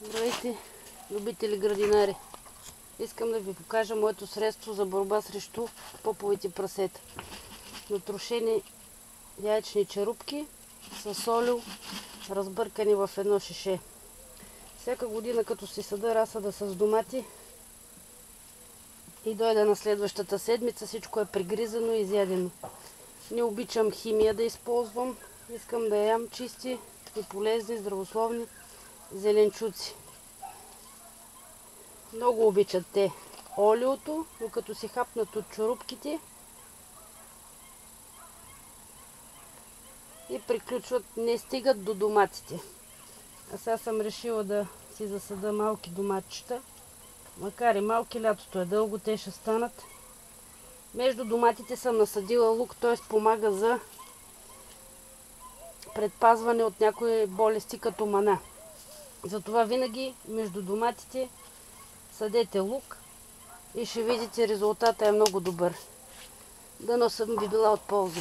Здравейте, любители градинари! Искам да ви покажа моето средство за борба срещу поповите прасета. Натрошени яйчни черупки с олио, разбъркани в едно шише. Всяка година, като си съда разсада с домати и дойда на следващата седмица, всичко е пригризано и изядено. Не обичам химия да използвам. Искам да ям чисти и полезни, здравословни зеленчуци. Много обичат те олиото, но като си хапнат от чорупките и приключват, не стигат до доматите. А сега съм решила да си засада малки доматчета. Макар и малки, лятото е дълго, те ще станат. Между доматите съм насадила лук, т.е. помага за предпазване от някои болести като мана. Затова винаги между доматите садете лук и ще видите, резултата е много добър. Дано съм ви била от полза.